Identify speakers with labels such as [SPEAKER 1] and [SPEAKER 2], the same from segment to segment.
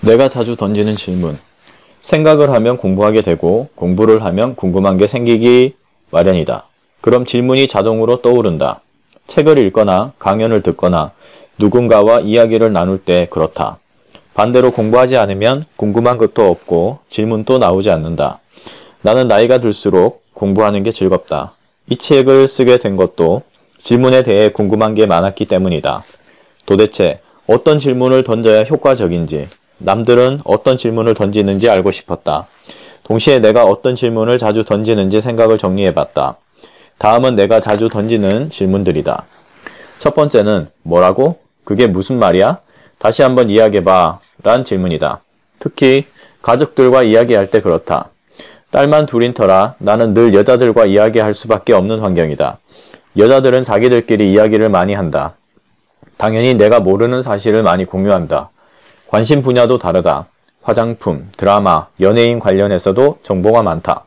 [SPEAKER 1] 내가 자주 던지는 질문. 생각을 하면 공부하게 되고 공부를 하면 궁금한 게 생기기 마련이다. 그럼 질문이 자동으로 떠오른다. 책을 읽거나 강연을 듣거나 누군가와 이야기를 나눌 때 그렇다. 반대로 공부하지 않으면 궁금한 것도 없고 질문도 나오지 않는다. 나는 나이가 들수록 공부하는 게 즐겁다. 이 책을 쓰게 된 것도 질문에 대해 궁금한 게 많았기 때문이다. 도대체 어떤 질문을 던져야 효과적인지, 남들은 어떤 질문을 던지는지 알고 싶었다. 동시에 내가 어떤 질문을 자주 던지는지 생각을 정리해봤다. 다음은 내가 자주 던지는 질문들이다. 첫 번째는 뭐라고? 그게 무슨 말이야? 다시 한번 이야기해봐 란 질문이다. 특히 가족들과 이야기할 때 그렇다. 딸만 둘인 터라 나는 늘 여자들과 이야기할 수밖에 없는 환경이다. 여자들은 자기들끼리 이야기를 많이 한다. 당연히 내가 모르는 사실을 많이 공유한다. 관심 분야도 다르다. 화장품, 드라마, 연예인 관련해서도 정보가 많다.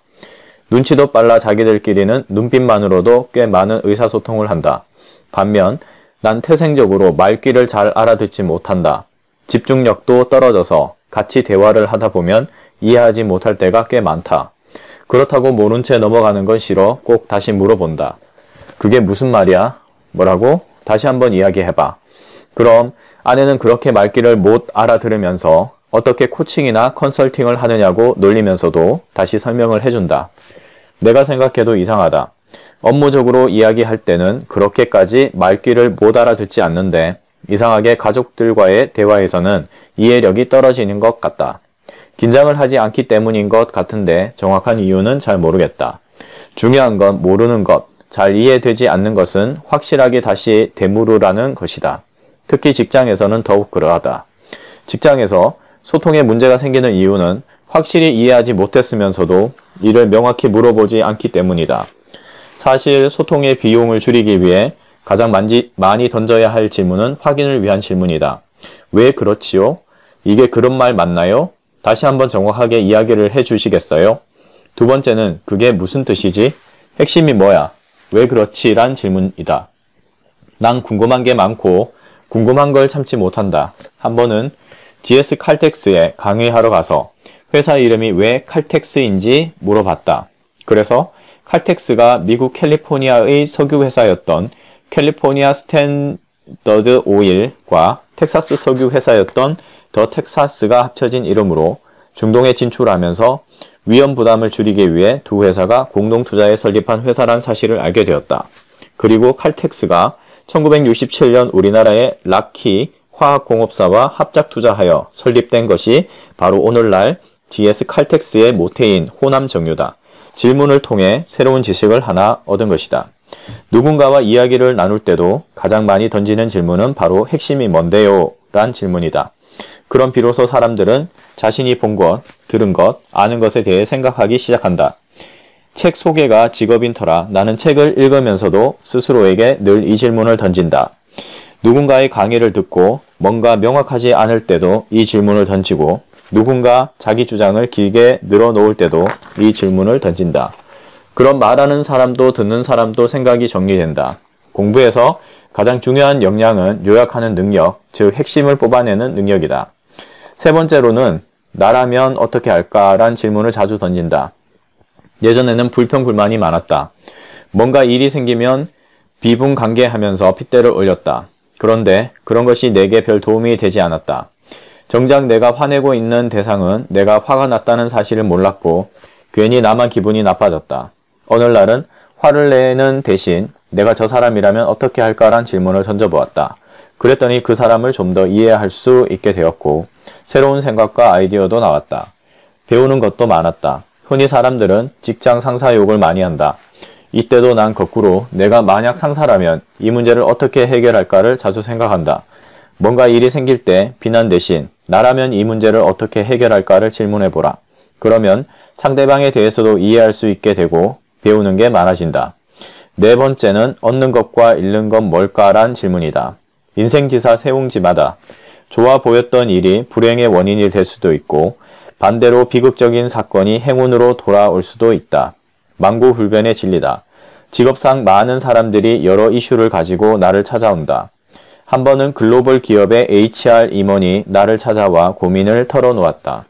[SPEAKER 1] 눈치도 빨라 자기들끼리는 눈빛만으로도 꽤 많은 의사소통을 한다. 반면 난 태생적으로 말귀를 잘 알아듣지 못한다. 집중력도 떨어져서 같이 대화를 하다 보면 이해하지 못할 때가 꽤 많다. 그렇다고 모른 채 넘어가는 건 싫어 꼭 다시 물어본다. 그게 무슨 말이야? 뭐라고? 다시 한번 이야기해봐. 그럼 아내는 그렇게 말귀를 못 알아들으면서 어떻게 코칭이나 컨설팅을 하느냐고 놀리면서도 다시 설명을 해준다. 내가 생각해도 이상하다. 업무적으로 이야기할 때는 그렇게까지 말귀를 못 알아듣지 않는데 이상하게 가족들과의 대화에서는 이해력이 떨어지는 것 같다. 긴장을 하지 않기 때문인 것 같은데 정확한 이유는 잘 모르겠다. 중요한 건 모르는 것, 잘 이해되지 않는 것은 확실하게 다시 되물으라는 것이다. 특히 직장에서는 더욱 그러하다. 직장에서 소통에 문제가 생기는 이유는 확실히 이해하지 못했으면서도 이를 명확히 물어보지 않기 때문이다. 사실 소통의 비용을 줄이기 위해 가장 많이 던져야 할 질문은 확인을 위한 질문이다. 왜 그렇지요? 이게 그런 말 맞나요? 다시 한번 정확하게 이야기를 해 주시겠어요? 두 번째는 그게 무슨 뜻이지? 핵심이 뭐야? 왜 그렇지? 란 질문이다. 난 궁금한 게 많고 궁금한 걸 참지 못한다. 한 번은 GS 칼텍스에 강의하러 가서 회사 이름이 왜 칼텍스인지 물어봤다. 그래서 칼텍스가 미국 캘리포니아의 석유 회사였던 캘리포니아 스탠더드 오일과 텍사스 석유 회사였던 더 텍사스가 합쳐진 이름으로 중동에 진출하면서 위험 부담을 줄이기 위해 두 회사가 공동 투자에 설립한 회사란 사실을 알게 되었다. 그리고 칼텍스가 1967년 우리나라의 락키 화학공업사와 합작 투자하여 설립된 것이 바로 오늘날 GS 칼텍스의 모태인 호남 정유다. 질문을 통해 새로운 지식을 하나 얻은 것이다. 누군가와 이야기를 나눌 때도 가장 많이 던지는 질문은 바로 핵심이 뭔데요? 란 질문이다. 그럼 비로소 사람들은 자신이 본 것, 들은 것, 아는 것에 대해 생각하기 시작한다. 책 소개가 직업인 터라 나는 책을 읽으면서도 스스로에게 늘 이 질문을 던진다. 누군가의 강의를 듣고 뭔가 명확하지 않을 때도 이 질문을 던지고 누군가 자기 주장을 길게 늘어놓을 때도 이 질문을 던진다. 그럼 말하는 사람도 듣는 사람도 생각이 정리된다. 공부에서 가장 중요한 역량은 요약하는 능력, 즉 핵심을 뽑아내는 능력이다. 세 번째로는 나라면 어떻게 할까란 질문을 자주 던진다. 예전에는 불평불만이 많았다. 뭔가 일이 생기면 비분간개하면서 핏대를 올렸다. 그런데 그런 것이 내게 별 도움이 되지 않았다. 정작 내가 화내고 있는 대상은 내가 화가 났다는 사실을 몰랐고 괜히 나만 기분이 나빠졌다. 오늘날은 화를 내는 대신 내가 저 사람이라면 어떻게 할까란 질문을 던져보았다. 그랬더니 그 사람을 좀 더 이해할 수 있게 되었고 새로운 생각과 아이디어도 나왔다. 배우는 것도 많았다. 흔히 사람들은 직장 상사 욕을 많이 한다. 이때도 난 거꾸로 내가 만약 상사라면 이 문제를 어떻게 해결할까를 자주 생각한다. 뭔가 일이 생길 때 비난 대신 나라면 이 문제를 어떻게 해결할까를 질문해보라. 그러면 상대방에 대해서도 이해할 수 있게 되고 배우는 게 많아진다. 네 번째는 얻는 것과 잃는 건 뭘까란 질문이다. 인생지사 세웅지마다 좋아 보였던 일이 불행의 원인이 될 수도 있고 반대로 비극적인 사건이 행운으로 돌아올 수도 있다. 만고불변의 진리다. 직업상 많은 사람들이 여러 이슈를 가지고 나를 찾아온다. 한 번은 글로벌 기업의 HR 임원이 나를 찾아와 고민을 털어놓았다.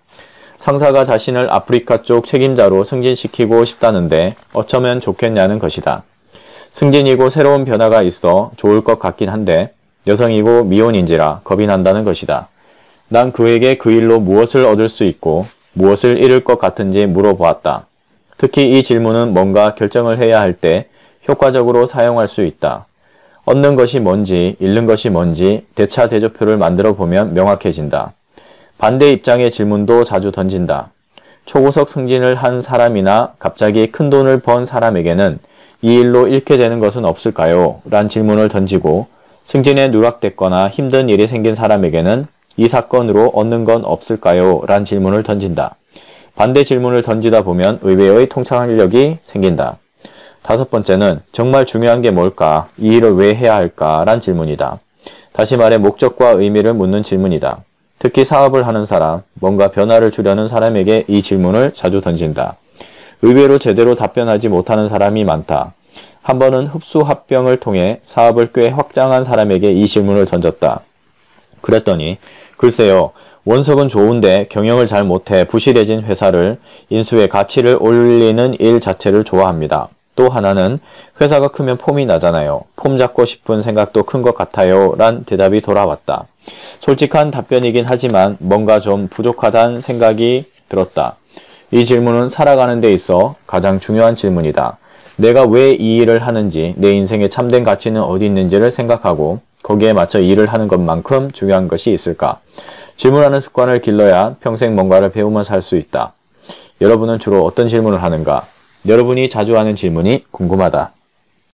[SPEAKER 1] 상사가 자신을 아프리카 쪽 책임자로 승진시키고 싶다는데 어쩌면 좋겠냐는 것이다. 승진이고 새로운 변화가 있어 좋을 것 같긴 한데 여성이고 미혼인지라 겁이 난다는 것이다. 난 그에게 그 일로 무엇을 얻을 수 있고 무엇을 잃을 것 같은지 물어보았다. 특히 이 질문은 뭔가 결정을 해야 할 때 효과적으로 사용할 수 있다. 얻는 것이 뭔지 잃는 것이 뭔지 대차대조표를 만들어 보면 명확해진다. 반대 입장의 질문도 자주 던진다. 초고속 승진을 한 사람이나 갑자기 큰 돈을 번 사람에게는 이 일로 잃게 되는 것은 없을까요? 란 질문을 던지고 승진에 누락됐거나 힘든 일이 생긴 사람에게는 이 사건으로 얻는 건 없을까요? 란 질문을 던진다. 반대 질문을 던지다 보면 의외의 통찰력이 생긴다. 다섯 번째는 정말 중요한 게 뭘까? 이 일을 왜 해야 할까? 란 질문이다. 다시 말해 목적과 의미를 묻는 질문이다. 특히 사업을 하는 사람, 뭔가 변화를 주려는 사람에게 이 질문을 자주 던진다. 의외로 제대로 답변하지 못하는 사람이 많다. 한 번은 흡수합병을 통해 사업을 꽤 확장한 사람에게 이 질문을 던졌다. 그랬더니 글쎄요. 원석은 좋은데 경영을 잘 못해 부실해진 회사를 인수해 가치를 올리는 일 자체를 좋아합니다. 또 하나는 회사가 크면 폼이 나잖아요. 폼 잡고 싶은 생각도 큰 것 같아요. 란 대답이 돌아왔다. 솔직한 답변이긴 하지만 뭔가 좀 부족하다는 생각이 들었다. 이 질문은 살아가는 데 있어 가장 중요한 질문이다. 내가 왜 이 일을 하는지, 내 인생의 참된 가치는 어디 있는지를 생각하고 거기에 맞춰 일을 하는 것만큼 중요한 것이 있을까? 질문하는 습관을 길러야 평생 뭔가를 배우면서 살 수 있다. 여러분은 주로 어떤 질문을 하는가? 여러분이 자주 하는 질문이 궁금하다.